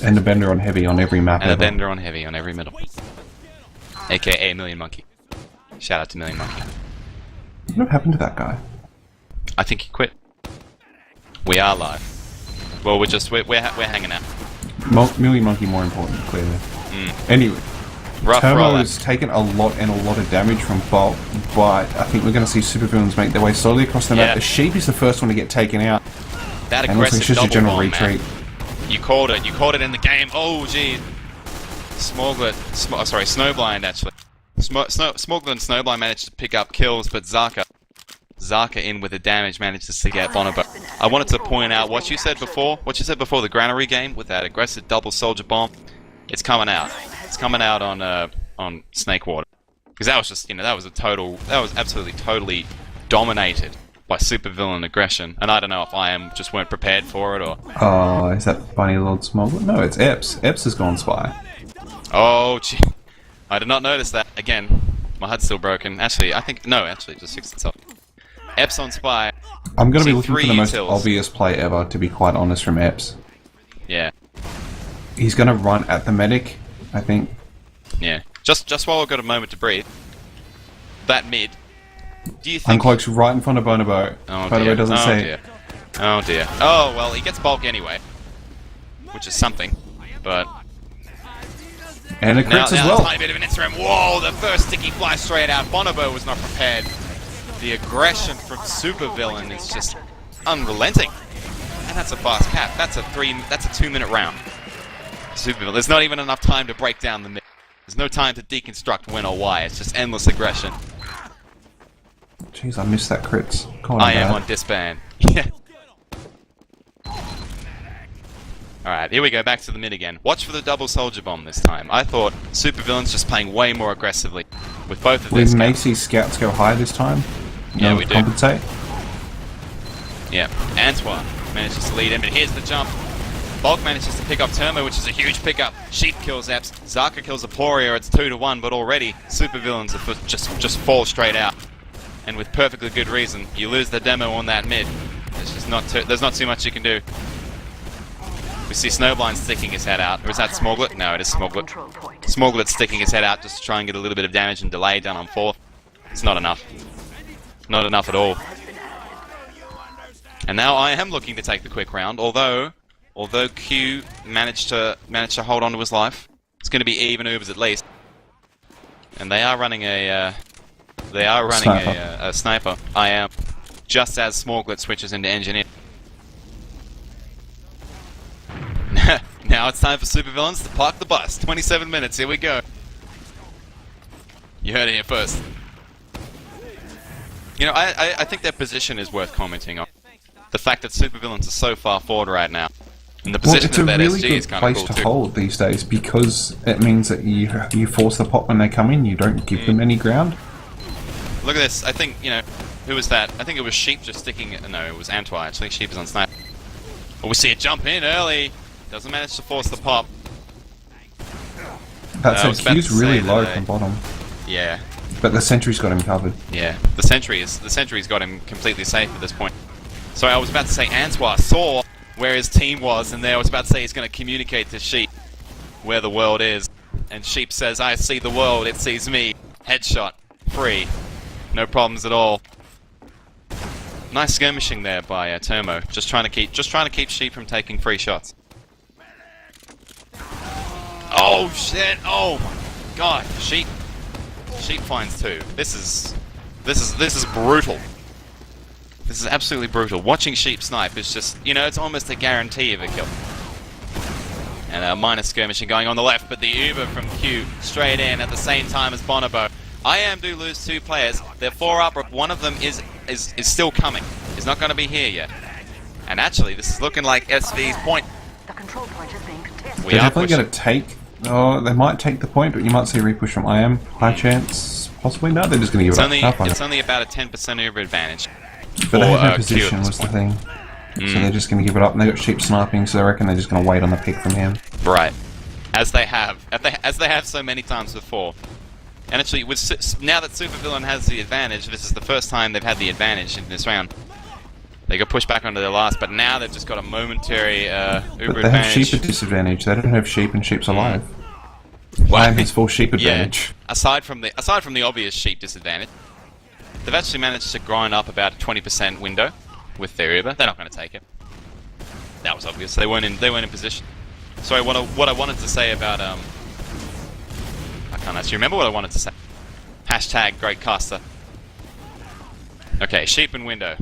And a bender on heavy on every map And a ever. bender on heavy on every middle. AKA Million Monkey. Shout out to Million Monkey. What happened to that guy? I think he quit. We are live. Well, we're hanging out. Million Monkey more important, clearly. Anyway, Rough Turbo roller. has taken a lot of damage from Bulk, but I think we're going to see Supervillains make their way slowly across the map. Yeah. The Sheep is the first one to get taken out. That And looks like aggressive it's just a double general bomb, retreat. man. You called it. You called it in the game. Oh, gee. Snowblind, actually. Smoglet and Snowblind managed to pick up kills, but Zaka in with the damage manages to get Bonobo. I wanted to point out what you said before. What you said before the Granary game with that aggressive double soldier bomb. It's coming out. It's coming out on Snakewater. Because that was just, that was absolutely totally dominated by supervillain aggression. And I don't know if I just weren't prepared for it or. Oh, is that Bunny Lord Smoglet? No, it's Epps. Epps has gone Spy. Oh, gee. I did not notice that. Again, my HUD's still broken. Actually, it just fixed itself. Epps on Spy. I'm going to be See looking for the three most utils. obvious play ever, to be quite honest, from Epps. Yeah. He's going to run at the medic, I think. Yeah. Just while I've got a moment to breathe. That mid. Do you think... Uncloak's right in front of Bonobo. Oh, By the dear. way, doesn't Oh, say. dear. Oh, dear. Oh, well, he gets bulk anyway. Which is something. But... And it crits as now well. a tiny bit of an interim. Whoa, the first sticky flies straight out. Bonobo was not prepared. The aggression from Supervillain is just unrelenting. And that's a fast cap. That's a 2-minute round. Supervillain. There's not even enough time to break down the mid. There's no time to deconstruct when or why. It's just endless aggression. Jeez, I missed that crits. I am on disband. Yeah. Alright, here we go, back to the mid again. Watch for the double soldier bomb this time. I thought Supervillain's just playing way more aggressively with both of their We scouts. may see scouts go high this time. Yeah, we do. Compensate. Yeah, Antoine manages to lead in, but here's the jump. Bulk manages to pick up Termo, which is a huge pickup. Sheep kills Epps. Zaka kills Aporia. It's 2-1, but already Supervillains are just fall straight out. And with perfectly good reason. You lose the demo on that mid. There's just there's not too much you can do. We see Snowblind sticking his head out. Or is that Smoglet? No, it is Smoglet. Smoglet's sticking his head out just to try and get a little bit of damage and delay done on 4th. It's not enough. Not enough at all. And now I am looking to take the quick round, although Q managed to hold on to his life. It's going to be even overs at least. And they are running a sniper. I am, just as Smoglet switches into engineer. Now it's time for Supervillains to park the bus. 27 minutes, here we go. You heard it here first. I think their position is worth commenting on. The fact that Supervillains are so far forward right now. And the position of that really SG is kind of cool place to too. hold these days because it means that you force the pop when they come in. You don't give them any ground. Look at this. I think, who was that? I think it was Sheep just sticking... No, it was Antoine, actually. Sheep is on snipe. But we see it jump in early. Doesn't manage to force the pop. That's Q's really low from bottom. Yeah. But the sentry's got him covered. Yeah. The sentry's got him completely safe at this point. So I was about to say Antoine saw where his team was, and there I was about to say he's going to communicate to Sheep where the world is. And Sheep says, I see the world, it sees me. Headshot. Free. No problems at all. Nice skirmishing there by Termo. Just trying to keep Sheep from taking free shots. Oh shit! Oh my god! Sheep finds 2. This is brutal. This is absolutely brutal. Watching Sheep snipe is just, it's almost a guarantee of a kill. And a minor skirmishing going on the left, but the Uber from Q straight in at the same time as Bonobo. IAM do lose 2 players. They're 4 up, but one of them is still coming. He's not going to be here yet. And actually, this is looking like SV's point. The control point is being contested. They're definitely going to take... Oh, they might take the point, but you might see a repush from IAM. High chance, possibly. No, they're just going to give it up. It's only about a 10% Uber advantage. But they have no Q position, at this was the point. thing. So they're just going to give it up. And they got Sheep sniping, so I reckon they're just going to wait on the pick from him. Right. As they have so many times before. And actually, now that Supervillain has the advantage, this is the first time they've had the advantage in this round. They got pushed back onto their last, but now they've just got a momentary Uber But they have advantage. sheep at disadvantage. They don't have sheep, and sheep's alive. Wow. I have his full sheep advantage. Yeah. Aside from the obvious sheep disadvantage, they've actually managed to grind up about a 20% window with their Uber. They're not going to take it. That was obvious. They weren't in position. Sorry, what I wanted to say about I can't actually remember what I wanted to say. Hashtag great caster. Okay, sheep and window.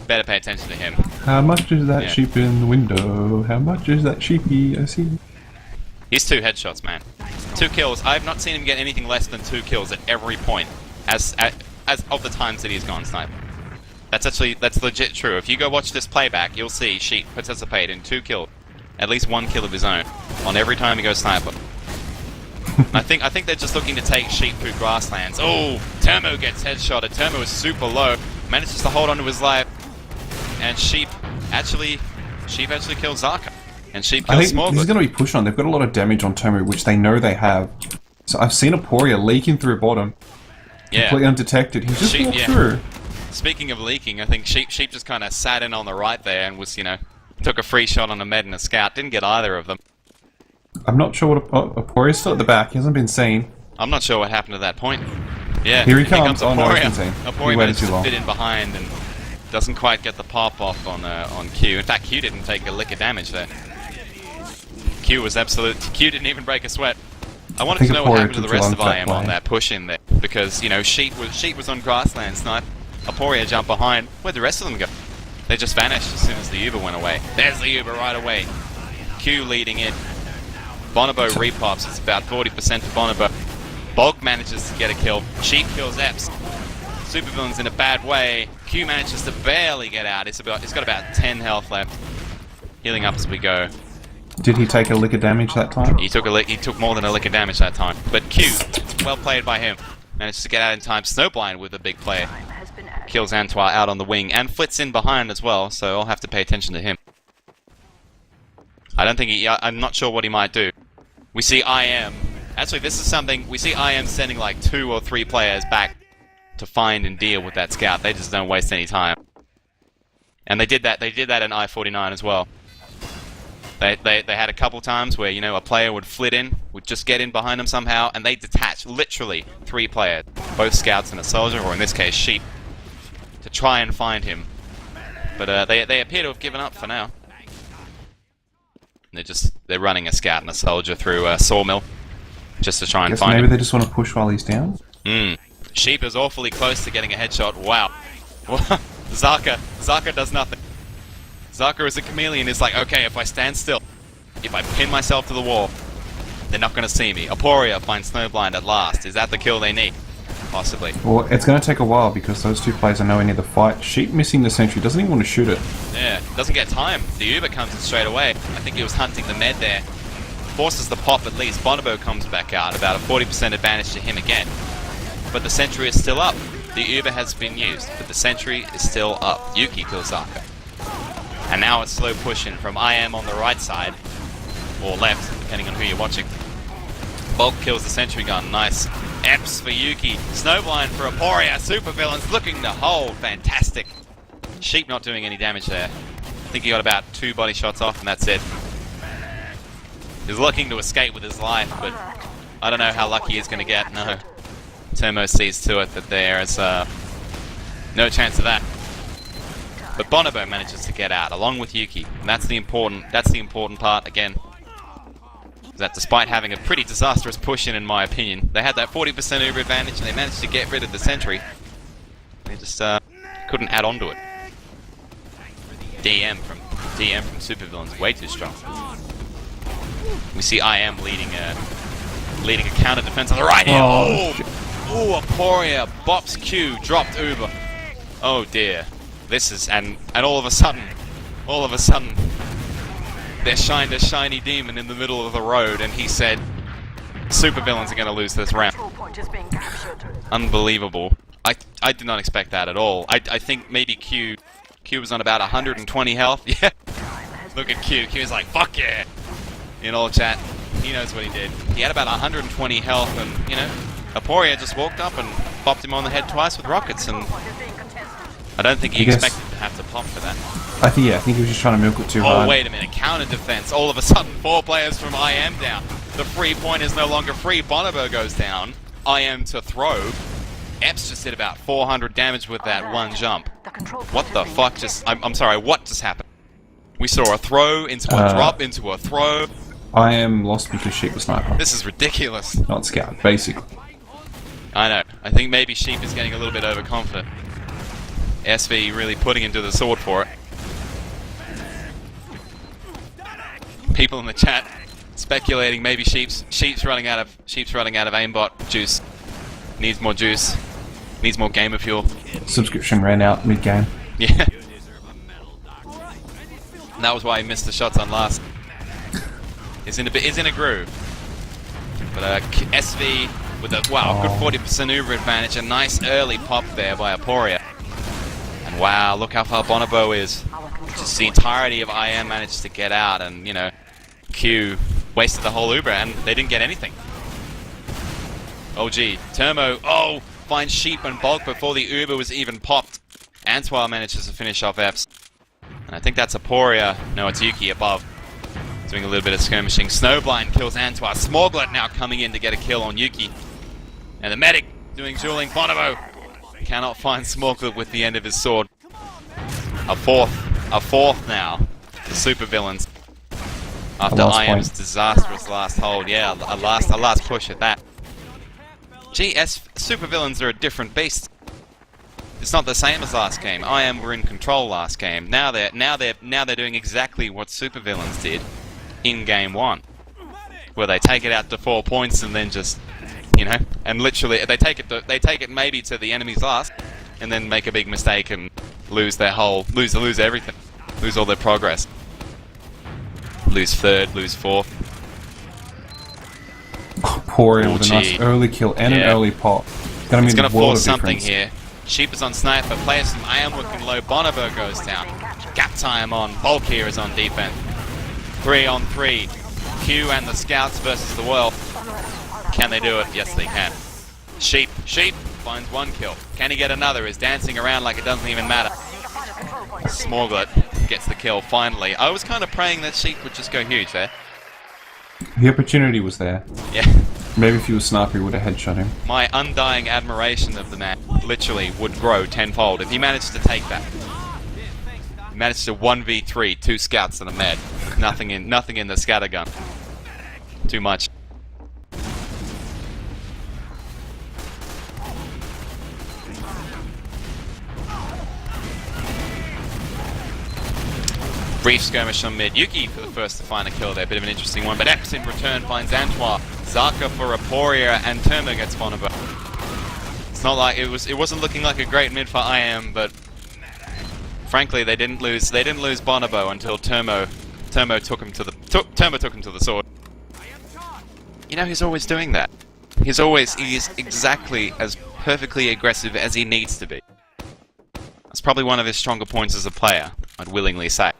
Better pay attention to him. How much is that Yeah. sheep in the window? How much is that sheepy? I see. He's 2 headshots, man. 2 kills. I have not seen him get anything less than 2 kills at every point, as of the times that he's gone sniper. That's legit true. If you go watch this playback, you'll see Sheep participate in 2 kills, at least 1 kill of his own, on every time he goes sniper. I think they're just looking to take Sheep through grasslands. Oh, Termo gets headshotted. Termo is super low, manages to hold onto his life, and Sheep actually kills Zarka. And Sheep I kills think he's Smorgasbord. going to be pushed on. They've got a lot of damage on Tomu, which they know they have. So I've seen Aporia leaking through bottom, completely undetected. He just walked through. Speaking of leaking, I think Sheep just kind of sat in on the right there and was, took a free shot on a med and a scout. Didn't get either of them. I'm not sure what Aporia's still at the back. He hasn't been seen. I'm not sure what happened at that point. Yeah, Here he comes. Oh, no, he's Aporia. been seen. Aporia He waited managed too to long. fit in behind and doesn't quite get the pop off on Q. In fact, Q didn't take a lick of damage there. Q didn't even break a sweat. I wanted to know what happened to the rest of IM on that push in there, because Sheep was on grassland snipe. Aporia jumped behind. Where'd the rest of them go? They just vanished as soon as the Uber went away. There's the Uber right away. Q leading in. Bonobo repops. It's about 40% to Bonobo. Bog manages to get a kill. Sheep kills Epps. Supervillains in a bad way. Q manages to barely get out. He's got about 10 health left. Healing up as we go. Did he take a lick of damage that time? He took more than a lick of damage that time. But Q, well played by him. Managed to get out in time. Snowblind with a big play. Kills Antoine out on the wing and flits in behind as well, so I'll have to pay attention to him. I'm not sure what he might do. We see IM. Actually, this is something, we see IM sending like 2 or 3 players back to find and deal with that scout. They just don't waste any time. And they did that in I-49 as well. They had a couple times where, a player would flit in, would just get in behind them somehow, and they detach literally 3 players, both scouts and a soldier, or in this case, Sheep, to try and find him. But they appear to have given up for now. They're running a scout and a soldier through a sawmill, just to try and find him. Maybe they just want to push while he's down? Sheep is awfully close to getting a headshot. Wow. Zarka does nothing. Zarka is a chameleon. It's like, okay, if I stand still, if I pin myself to the wall, they're not going to see me. Aporia finds Snowblind at last. Is that the kill they need? Possibly. Well, it's going to take a while because those 2 players are nowhere near the fight. Sheep missing the sentry, doesn't even want to shoot it. Yeah, doesn't get time. The Uber comes in straight away. I think he was hunting the med there. Forces the pop at least. Bonobo comes back out. About a 40% advantage to him again. But the sentry is still up. The Uber has been used, but the sentry is still up. Yuki kills Zarka. And now it's slow pushing from IM on the right side, or left, depending on who you're watching. Bulk kills the sentry gun, nice. Epps for Yuki, Snowblind for Aporia, Supervillains looking to hold, fantastic. Sheep not doing any damage there. I think he got about 2 body shots off and that's it. He's looking to escape with his life, but I don't know how lucky he's going to get, no. Termo sees to it that there is no chance of that. But Bonobo manages to get out, along with Yuki, and that's the important part again. That despite having a pretty disastrous push in my opinion, they had that 40% Uber advantage and they managed to get rid of the sentry. They just couldn't add on to it. DM from Supervillains, way too strong. We see IM leading a counter defense on the right here. Oh, Aporia bops Q, dropped Uber. Oh dear. This is and all of a sudden, there shined a shiny demon in the middle of the road, and he said, "Supervillains are going to lose this round." Unbelievable. I did not expect that at all. I think maybe Q was on about 120 health. Yeah. Look at Q. Q is like, "Fuck yeah!" In all chat, he knows what he did. He had about 120 health, and Aporia just walked up and bopped him on the head twice with rockets, and I don't think he expected have to pop for that. I think he was just trying to milk it too Oh, hard. wait a minute. Counter defense. All of a sudden, 4 players from IM down. The free point is no longer free. Bonobo goes down. IM to throw. Epps just did about 400 damage with that one jump. What the fuck just... I'm sorry, what just happened? We saw a throw into a drop into a throw. I am lost because Sheep was sniper. This is ridiculous. Not scout, basically. I know. I think maybe Sheep is getting a little bit overconfident. SV really putting him to the sword for it. People in the chat speculating maybe Sheep's running out of aimbot juice. Needs more juice. Needs more gamer fuel. Subscription ran out mid-game. Yeah. And that was why he missed the shots on last. Is in a groove. But SV with a good 40% Uber advantage. A nice early pop there by Aporia. And wow, look how far Bonobo is. Just the entirety of IM managed to get out, and you know, Q wasted the whole Uber and they didn't get anything. Oh gee, Termo, finds Sheep and Bulk before the Uber was even popped. Antoine manages to finish off Epps. And I think that's Aporia. No, it's Yuki above. Doing a little bit of skirmishing. Snowblind kills Antoine. Smorglet now coming in to get a kill on Yuki. And the medic doing dueling. Bonobo cannot find Smorglet with the end of his sword. A fourth now. The Supervillains. After IM's disastrous last hold. Yeah, a last push at that. Gee, Supervillains are a different beast. It's not the same as last game. IM were in control last game. Now they're doing exactly what Supervillains did in game 1, where they take it out to 4 points and then just, you know, and literally they take it maybe to the enemy's last, and then make a big mistake and lose everything, lose all their progress, lose third, lose fourth. Poirier with a nice early kill and an early pop. It's going to force something here. Sheep is on sniper, players from IM looking low, Bonobo goes down. Gap time on, Bulk here is on defense. 3 on 3. Q and the scouts versus the world. Can they do it? Yes they can. Sheep finds 1 kill. Can he get another? Is dancing around like it doesn't even matter. Smorglet gets the kill finally. I was kind of praying that Sheep would just go huge there. The opportunity was there. Yeah. Maybe if he was sniper, he would have headshot him. My undying admiration of the man literally would grow tenfold if he managed to take that. He managed to 1v3 2 scouts and a med. Nothing in the scattergun. Too much. Brief skirmish on mid. Yuki for the first to find a kill there. Bit of an interesting one. But Epps in return finds Antoine. Zaka for Aporia, and Termo gets Bonobo. It's not like it wasn't looking like a great mid for IM, but frankly they didn't lose Bonobo until Termo took him to the sword. You know, he's always doing that. He is exactly as perfectly aggressive as he needs to be. That's probably one of his stronger points as a player, I'd willingly say.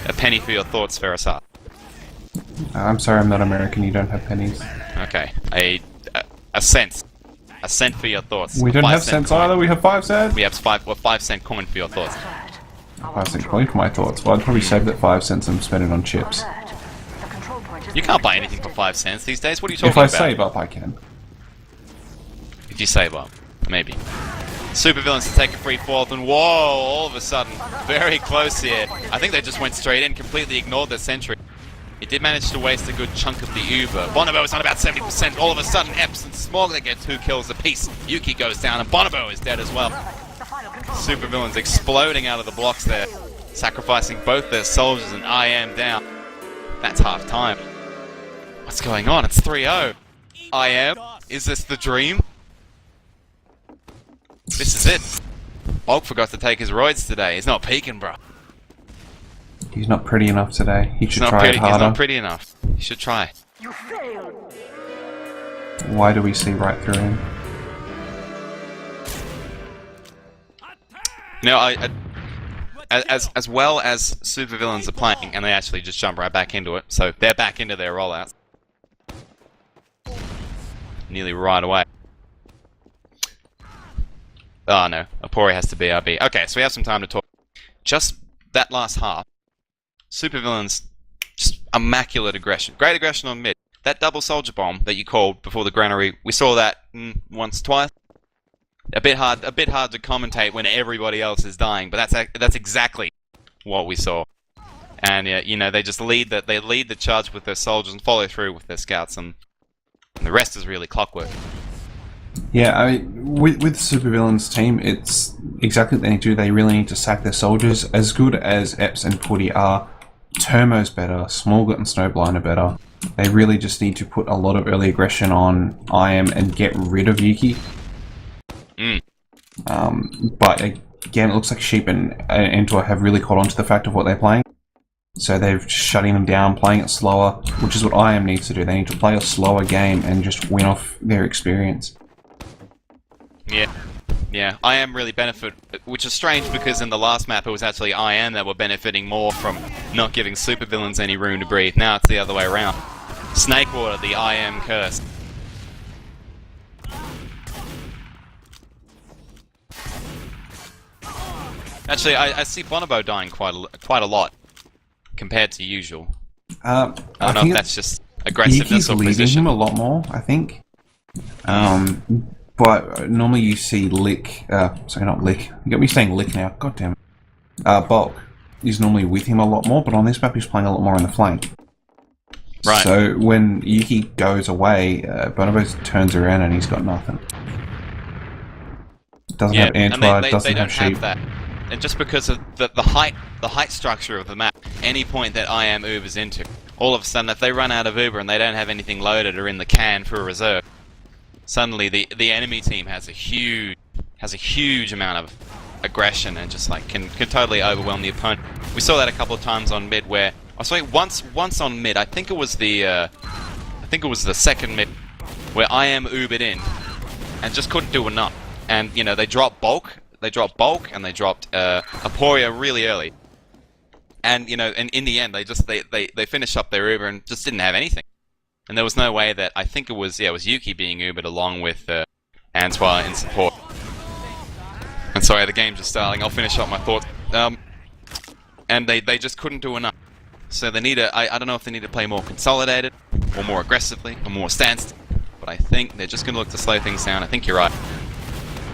A penny for your thoughts, Ferrisat. I'm sorry, I'm not American. You don't have pennies. Okay, a cent. A cent for your thoughts. We don't have cents either. We have 5 cents. We have 5 cent coin for your thoughts. 5 cent coin for my thoughts. Well, I'd probably save that 5 cents and spend it on chips. You can't buy anything for 5 cents these days. What are you talking about? If I save up, I can. If you save up, maybe. Supervillains to take a free fourth, and whoa! All of a sudden, very close here. I think they just went straight in, completely ignored the sentry. He did manage to waste a good chunk of the Uber. Bonobo is on about 70%. All of a sudden, Epps and Smorglet get 2 kills apiece. Yuki goes down, and Bonobo is dead as well. Supervillains exploding out of the blocks there, sacrificing both their soldiers and IM down. That's half time. What's going on? It's 3-0. IM? Is this the dream? This is it. Bulk forgot to take his roids today. He's not peeking, bro. He's not pretty enough today. He should try it harder. He's not pretty enough. He should try. You failed. Why do we see right through him? You know, as well as Supervillains are playing, and they actually just jump right back into it, so they're back into their rollouts. Nearly right away. Oh no, Aporia has to BRB. Okay, so we have some time to talk. Just that last half, Supervillains, just immaculate aggression. Great aggression on mid. That double soldier bomb that you called before the granary, we saw that once, twice. A bit hard to commentate when everybody else is dying, but that's exactly what we saw. And you know, they just lead the charge with their soldiers and follow through with their scouts, and the rest is really clockwork. Yeah, I mean, with the Supervillains team, it's exactly what they need to do. They really need to sack their soldiers. As good as Epps and Putty are, Termo's better, Smallgut and Snowblind are better. They really just need to put a lot of early aggression on IM and get rid of Yuki. But again, it looks like Sheep and Entor have really caught on to the fact of what they're playing. So they're shutting them down, playing it slower, which is what IM needs to do. They need to play a slower game and just win off their experience. Yeah, IM really benefit, which is strange because in the last map it was actually IM that were benefiting more from not giving Supervillains any room to breathe. Now it's the other way around. Snakewater, the IM curse. Actually, I see Bonobo dying quite a lot compared to usual. I don't know if that's just aggressiveness or leading position. him a lot more, I think. But normally you see Lick, sorry, not Lick. You got me saying Lick now. God damn it. Bulk is normally with him a lot more, but on this map he's playing a lot more on the flank. Right. So when Yuki goes away, Bonobo turns around and he's got nothing. Doesn't have Antwar, doesn't have Sheep. Have that. And just because of the height structure of the map, any point that IM Ubers into, all of a sudden if they run out of Uber and they don't have anything loaded or in the can for a reserve, suddenly the enemy team has a huge amount of aggression and just like can totally overwhelm the opponent. We saw that a couple of times on mid where once on mid, I think it was the second mid where IM Ubered in and just couldn't do enough. And you know, they dropped bulk and they dropped Aporia really early. And you know, and in the end they finished up their Uber and just didn't have anything. And there was no way that, I think it was Yuki being Ubered along with Antwar in support. And sorry, the game's just starting. I'll finish up my thoughts. And they just couldn't do enough. So they need I don't know if they need to play more consolidated, or more aggressively, or more standstill. But I think they're just going to look to slow things down. I think you're right.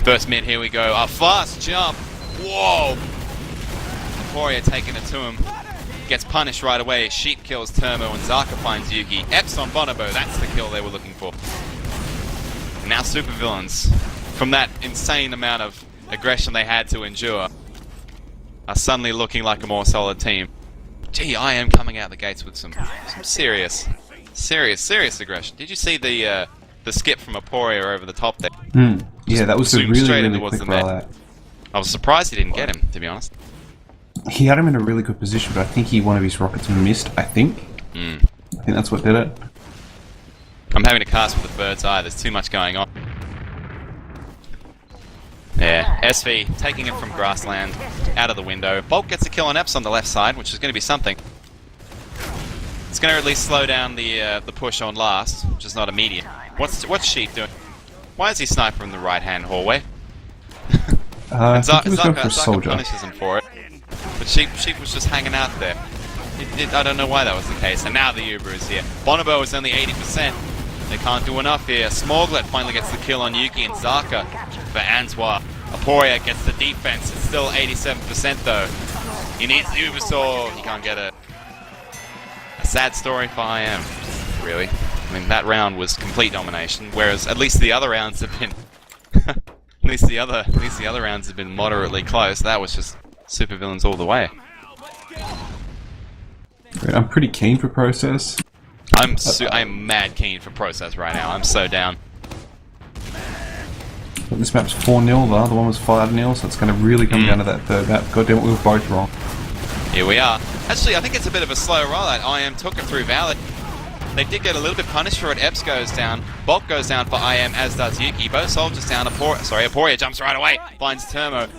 First mid, here we go. A fast jump. Whoa! Aporia taking it to him. Gets punished right away. Sheep kills Termo and Zaka finds Yuki. Epps on Bonobo, that's the kill they were looking for. And now Supervillains, from that insane amount of aggression they had to endure, are suddenly looking like a more solid team. Gee, I am coming out the gates with some serious aggression. Did you see the skip from Aporia over the top there? Yeah, that was a really quick rollout. I was surprised he didn't get him, to be honest. He had him in a really good position, but I think one of his rockets missed, I think. I think that's what did it. I'm having to cast with the bird's eye, there's too much going on. Yeah, SV taking it from grassland, out of the window. Bulk gets a kill on Epps on the left side, which is going to be something. It's going to at least slow down the push on last, which is not immediate. What's Sheep doing? Why is he sniping in the right-hand hallway? I think he was going for a soldier. Punishes him for it. But Sheep was just hanging out there. I don't know why that was the case. And now the Uber is here. Bonobo is only 80%. They can't do enough here. Smallgut finally gets the kill on Yuki and Zaka for Antwar. Aporia gets the defense. It's still 87% though. He needs the Uber sword. He can't get it. A sad story for IM, really. I mean, that round was complete domination, whereas at least the other rounds have been at least the other rounds have been moderately close. That was just Supervillains all the way. I'm pretty keen for Process. I'm mad keen for Process right now. I'm so down. But this map's 4-0, the other one was 5-0, so it's going to really come down to that third map. God damn it, we were both wrong. Here we are. Actually, I think it's a bit of a slow rollout. IM took it through Valid. They did get a little bit punished for it. Epps goes down. Bulk goes down for IM, as does Yuki. Both soldiers down. Aporia jumps right away. Finds Termo.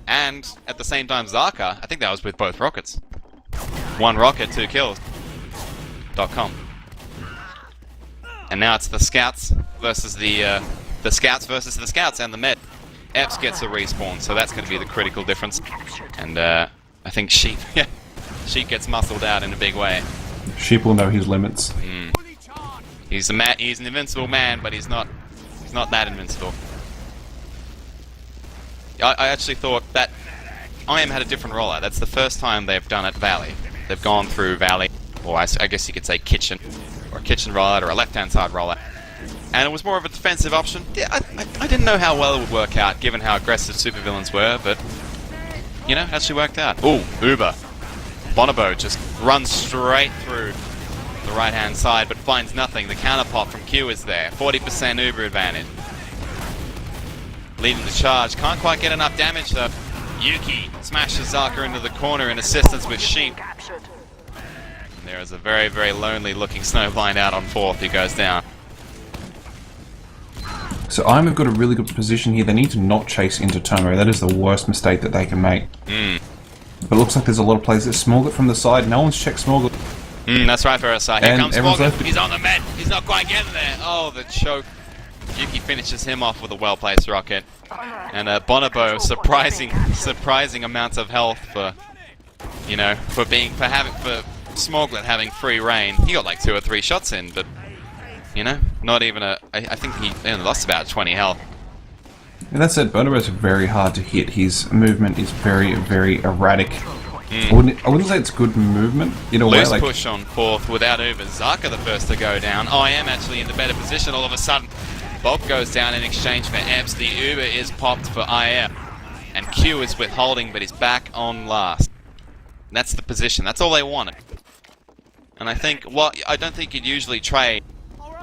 And, at the same time, Zaka. I think that was with both rockets. 1 rocket, 2 kills. .com. And now it's the Scouts versus the Scouts and the Med. Epps gets a respawn, so that's going to be the critical difference. And I think Sheep, yeah, Sheep gets muscled out in a big way. Sheep will know his limits. He's an invincible man, but he's not that invincible. I actually thought that IM had a different rollout. That's the first time they've done it Valley. They've gone through Valley, or I guess you could say Kitchen, or a Kitchen rollout, or a left-hand side rollout. And it was more of a defensive option. Yeah, I didn't know how well it would work out, given how aggressive Supervillains were, but, you know, it actually worked out. Ooh, Uber. Bonobo just runs straight through the right-hand side, but finds nothing. The counterpop from Q is there. 40% Uber advantage. Leading the charge. Can't quite get enough damage, though. Yuki smashes Zaka into the corner in assistance with Sheep. There is a very, very lonely-looking Snowblind out on 4th who goes down. So IM have got a really good position here. They need to not chase into Tomo. That is the worst mistake that they can make. But it looks like there's a lot of players that Smorgot from the side. No one's checked Smorgot. That's right, Versa. Here comes everyone's Smorgot. left. He's on the med. He's not quite getting there. Oh, the choke. Yuki finishes him off with a well-placed rocket. And Bonobo, surprising amounts of health for, you know, for Smorglet having free reign. He got like 2 or 3 shots in, but, you know, not even I think he only lost about 20 health. And that said, Bonobo's very hard to hit. His movement is very, very erratic. I wouldn't say it's good movement in a way. Loose Like, push on 4th without Uber. Zaka the first to go down. IM actually in the better position all of a sudden. Bob goes down in exchange for Epps. The Uber is popped for IM. And Q is withholding, but he's back on last. That's the position. That's all they wanted. And I think, well, I don't think you'd usually trade.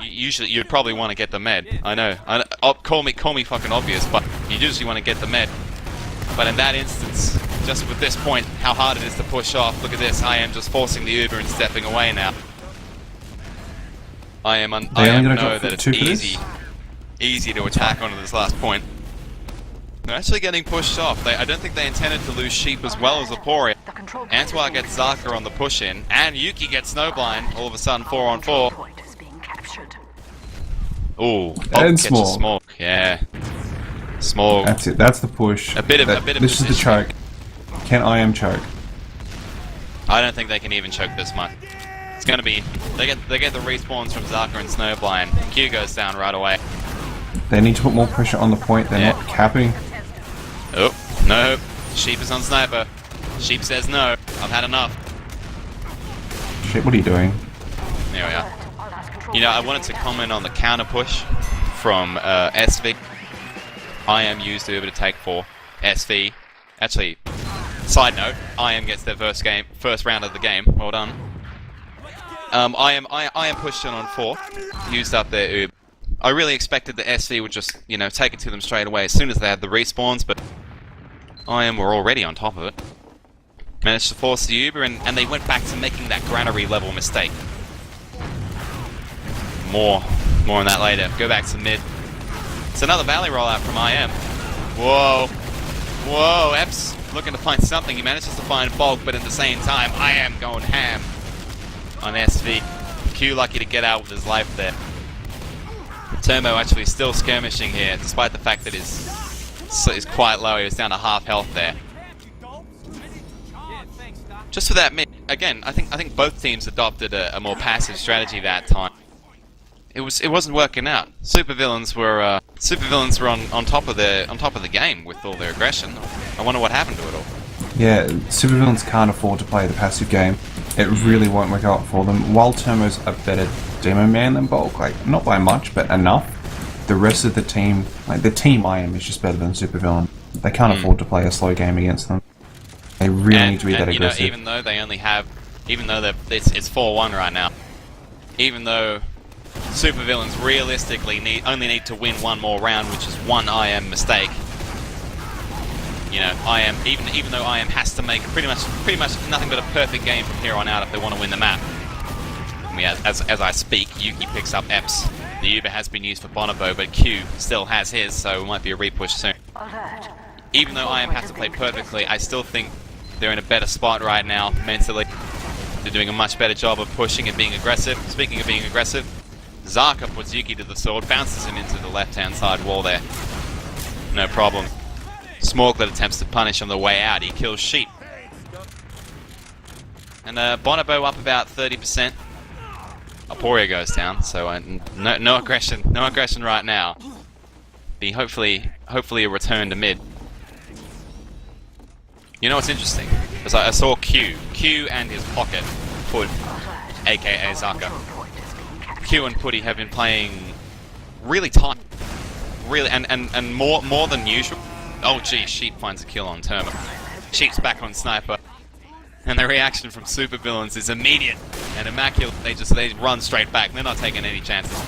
You'd probably want to get the med. I know. Call me fucking obvious, but you usually want to get the med. But in that instance, just with this point, how hard it is to push off. Look at this. I am just forcing the Uber and stepping away now. I know that it's easy to attack onto this last point. They're actually getting pushed off. I don't think they intended to lose Sheep as well as Aporia. Antoine gets Zaka on the push-in, and Yuki gets Snowblind, all of a sudden 4 on 4. Ooh, and Smorg. Yeah. Smorg. That's it. That's the push. This is the choke. Can IM choke? I don't think they can even choke this much. It's gonna be they get the respawns from Zaka and Snowblind. Q goes down right away. They need to put more pressure on the point. They're not capping. Oh, no. Sheep is on Sniper. Sheep says no. I've had enough. Shit, what are you doing? There we are. You know, I wanted to comment on the counter push from SV. IM used Uber to take 4. SV. Actually, side note, IM gets their first round of the game. Well done. IM pushed in on 4. Used up their Uber. I really expected the SV would just, you know, take it to them straight away as soon as they had the respawns, but IM were already on top of it. Managed to force the Uber, and they went back to making that granary level mistake. More on that later. Go back to mid. It's another Valley rollout from IM. Whoa, Epps looking to find something. He manages to find Bulk, but at the same time, IM going ham on SV. Q lucky to get out with his life there. Turbo actually still skirmishing here, despite the fact that he's quite low. He was down to half health there. Just for that mid, again, I think both teams adopted a more passive strategy that time. It wasn't working out. Supervillains were on top of the game with all their aggression. I wonder what happened to it all. Yeah, Supervillains can't afford to play the passive game. It really won't work out for them. While Termo's a better demo man than Bulk, like not by much, but enough. The rest of the team, like the team IM is just better than Supervillain. They can't afford to play a slow game against them. They really need to be that aggressive. Know, even though they only have, it's 4-1 right now. Even though Supervillains realistically only need to win one more round, which is one IM mistake. You know, IM even though IM has to make pretty much nothing but a perfect game from here on out if they want to win the map. As I speak, Yuki picks up Epps. The Uber has been used for Bonobo, but Q still has his, so it might be a repush soon. Even though IM has to play perfectly, I still think they're in a better spot right now mentally. They're doing a much better job of pushing and being aggressive. Speaking of being aggressive, Zaka puts Yuki to the sword, bounces him into the left-hand side wall there. no problem. Smokelet attempts to punish on the way out. He kills Sheep. And Bonobo up about 30%. Aporia goes down, so no aggression right now. Be hopefully a return to mid. You know what's interesting? Because I saw Q and his pocket, Pud, aka Zaka. Q and Putty have been playing really tight, really, and more than usual. Oh geez, Sheep finds a kill on Terma. Sheep's back on Sniper, and the reaction from Supervillains is immediate and immaculate. They run straight back. They're not taking any chances.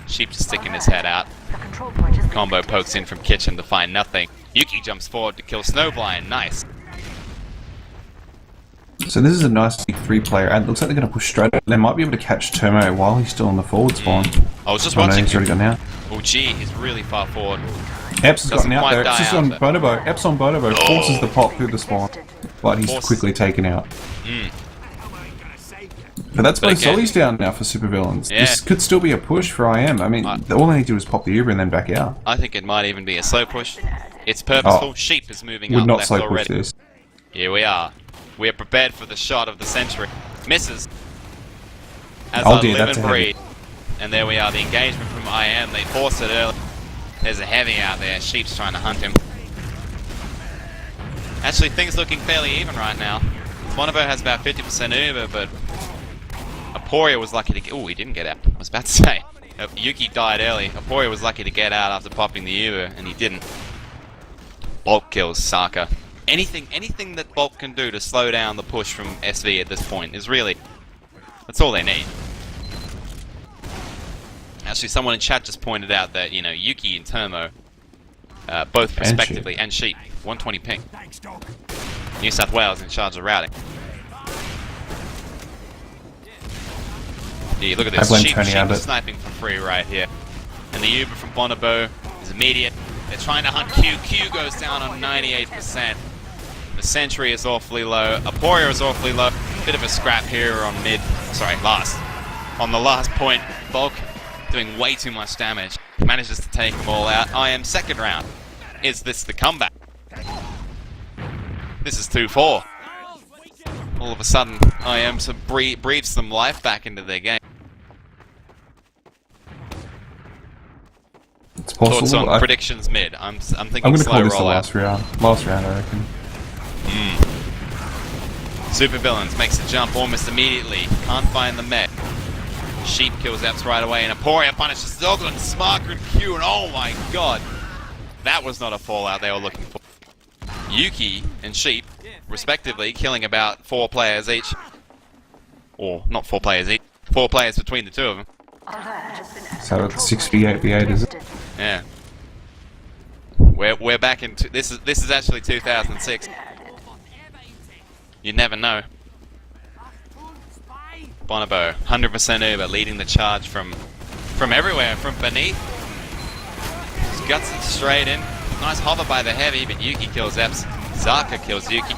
Sheep just sticking his head out. Combo pokes in from kitchen to find nothing. Yuki jumps forward to kill Snowblind. Nice. So this is a nice big 3-player, and it looks like they're going to push straight up. They might be able to catch Termo while he's still on the forward spawn. I was just No, watching he's already him. gone now. Oh gee, he's really far forward. Epps has Doesn't gotten out quite there. die It's just out, on but- Bonobo. Epps on Bonobo forces the pop through the spawn, but he's Forces- quickly taken out. Mm. But that's both again- Solly's down now for Supervillains. Yeah. This could still be a push for IM. I mean, all they need to do is pop the Uber and then back out. I think it might even be a slow push. It's purposeful. Oh. Sheep is moving Would up not left slow push already. this. Here we are. We are prepared for the shot of the century. Misses. As Oh I dear, live that's and a heavy. breathe. And there we are. The engagement from IM. They force it early. There's a heavy out there. Sheep's trying to hunt him. Actually, things looking fairly even right now. Bonobo has about 50% Uber, but Aporia was lucky to get... Oh, he didn't get out. I was about to say. Yuki died early. Aporia was lucky to get out after popping the Uber, and he didn't. Bulk kills Saka. Anything that Bulk can do to slow down the push from SV at this point is really... That's all they need. Actually, someone in chat just pointed out that, you know, Yuki and Termo, both respectively, and Sheep, 120 ping. New South Wales in charge of routing. Yeah, look at this. blame Sheep Tony Abbott. is sniping for free right here. And the Uber from Bonobo is immediate. They're trying to hunt Q. Q goes down on 98%. The Sentry is awfully low. Aporia is awfully low. Bit of a scrap here on mid. Sorry, last. On the last point, Bulk doing way too much damage. Manages to take them all out. I am second round. Is this the comeback? This is 2-4. All of a sudden, I am to breathe some life back into their game. It's Thoughts possible. on predictions mid? I'm thinking I'm going to slow call this the rollout. last round. Last round, I reckon. Supervillains makes a jump almost immediately. Can't find the mech. Sheep kills Epps right away, and Aporia punishes Zoglin, Smarker, and Q, and oh my god! That was not a fallout they were looking for. Yuki and Sheep, respectively, killing about 4 players each. Or, not 4 players each. 4 players between the two of them. So it's 6v8 v8, is it? Yeah. We're back in... This is actually 2006. You never know. Bonobo, 100% Uber, leading the charge from everywhere, from beneath. Just guts it straight in. Nice hover by the heavy, but Yuki kills Epps. Zaka kills Yuki.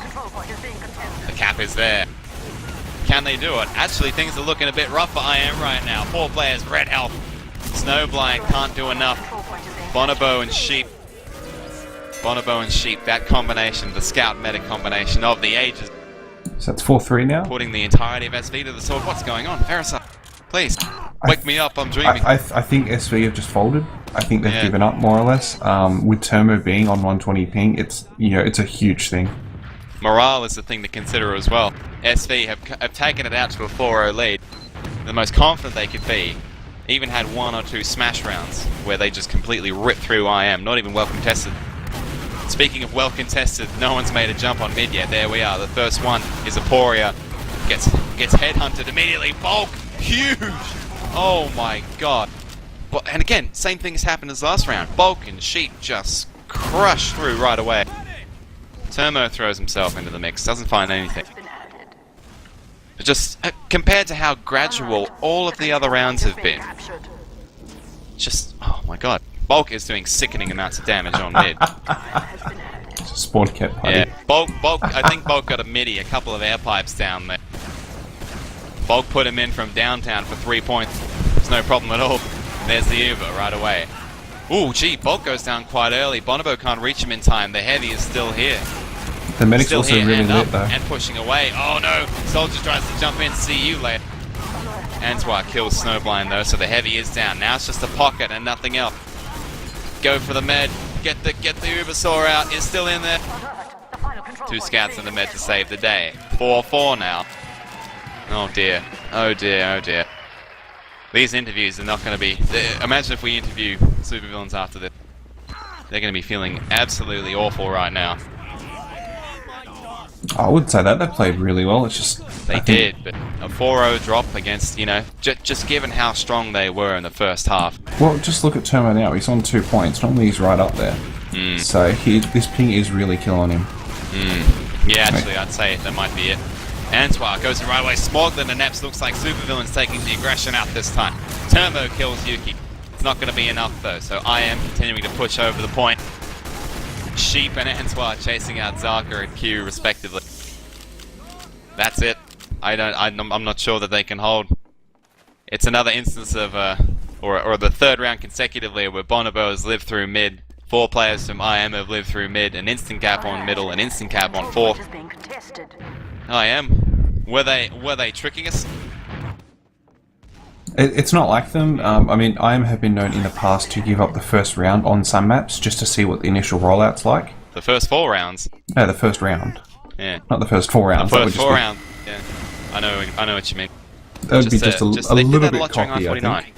The cap is there. Can they do it? Actually, things are looking a bit rough for IM right now. 4 players, red health. Snowblind can't do enough. Bonobo and Sheep. Bonobo and Sheep, that combination, the scout medic combination of the ages. So that's 4-3 now? Putting the entirety of SV to the sword. What's going on? Parasite, please, wake me up, I'm dreaming. I think SV have just folded. I think they've Yeah. given up, more or less. With Termo being on 120 ping, it's a huge thing. Morale is the thing to consider as well. SV have taken it out to a 4-0 lead. The most confident they could be. Even had 1 or 2 smash rounds where they just completely ripped through IM, not even well contested. Speaking of well contested, no one's made a jump on mid yet. There we are. The first one is Aporia. Gets headhunted immediately. Bulk, huge. Oh my god. But, and again, same thing has happened as last round. Bulk and Sheep just crush through right away. Termo throws himself into the mix. Doesn't find anything. But just compared to how gradual all of the other rounds have been. Just, oh my god. Bulk is doing sickening amounts of damage on mid. Spawn cat party. Yeah, Bulk, I think Bulk got a midi, a couple of air pipes down there. Bulk put him in from downtown for 3 points. There's no problem at all. There's the Uber right away. Ooh, gee, Bolt goes down quite early. Bonobo can't reach him in time. The heavy is still here. The medic's Still also here, really hand lit up though. and pushing away. Oh no, Soldier tries to jump in. See you later. Antoine kills Snowblind though, so the heavy is down. Now it's just a pocket and nothing else. Go for the med. Get the Ubersaur out. It's still in there. The final control 2 point scouts is in the being med to save the day. 4-4 now. Oh dear. Oh dear. Oh dear. These interviews are not going to be... Imagine if we interview supervillains after this. They're going to be feeling absolutely awful right now. I would say that they played really well. It's just They did, but a 4-0 drop against, you know, just given how strong they were in the first half. Well, just look at Turmo now. He's on 2 points. Normally he's right up there. So this ping is really killing him. Yeah, actually, I'd say that might be it. Antoine goes the right way. Smoglin and Naps looks like Supervillains taking the aggression out this time. Turbo kills Yuki. It's not going to be enough though, so I am continuing to push over the point. Sheep and Antoine chasing out Zarka and Q respectively. That's it. I'm not sure that they can hold. It's another instance of or the third round consecutively where Bonobo has lived through mid. 4 players from IM have lived through mid, an instant cap on middle, an instant cap on control fourth. point is being contested. IM, were they tricking us? It's not like them. I mean, IM have been known in the past to give up the first round on some maps just to see what the initial rollout's like. The first 4 rounds. No, the first round. Yeah. Not the first 4 rounds. The That would first just 4 be- rounds. Yeah. I know what you mean. That would be just a they did little that a bit lot during cocky, I R49. think.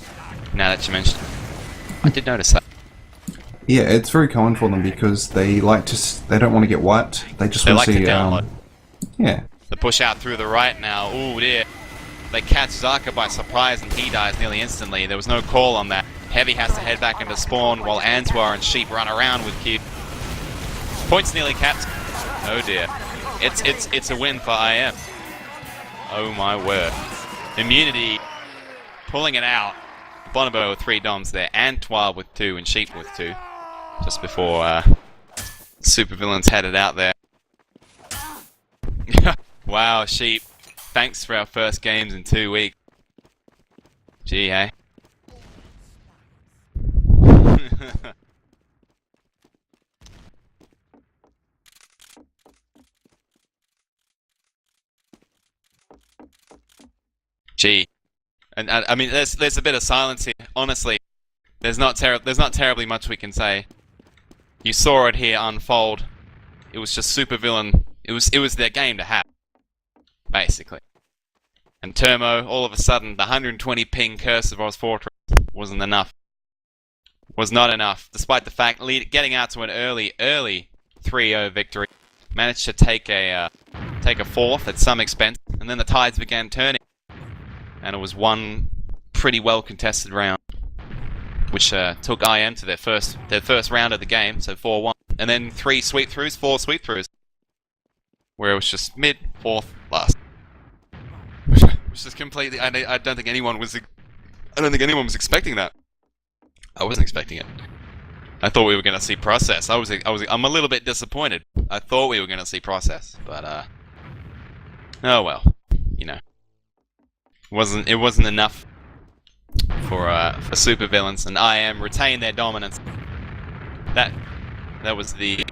Now that you mention it. I did notice that. Yeah, it's very common for them because they like to. They don't want to get wiped. They just They want like to to see. download. Yeah. The push out through the right now. Ooh dear. They catch Zarka by surprise and he dies nearly instantly. There was no call on that. Heavy has to head back into spawn while Antoine and Sheep run around with Q. Points nearly capped. Oh dear. It's a win for IM. Oh my word. Immunity pulling it out. Bonobo with 3 doms there. Antoine with 2 and Sheep with 2. Just before Supervillains headed out there. Wow, Sheep. Thanks for our first games in 2 weeks. Gee, hey. Gee. And I mean, there's a bit of silence here. Honestly, there's not terribly much we can say. You saw it here unfold. It was just supervillain. It was their game to have, basically. And Turmo, all of a sudden, the 120 ping curse of Oz Fortress wasn't enough. Was not enough, despite the fact getting out to an early 3-0 victory. Managed to take a 4th at some expense, and then the tides began turning. And it was one pretty well contested round, which took IM to their first round of the game, so 4-1, and then 3 sweep-throughs, 4 sweep-throughs, where it was just mid, 4th, last, which is completely. I don't think anyone was expecting that. I wasn't expecting it. I thought we were going to see process. I'm a little bit disappointed. I thought we were going to see process, but oh well, you know. It wasn't enough for supervillains, and IM retain their dominance. That was the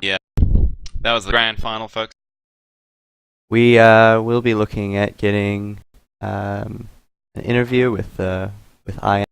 grand final, folks. We will be looking at getting an interview with IM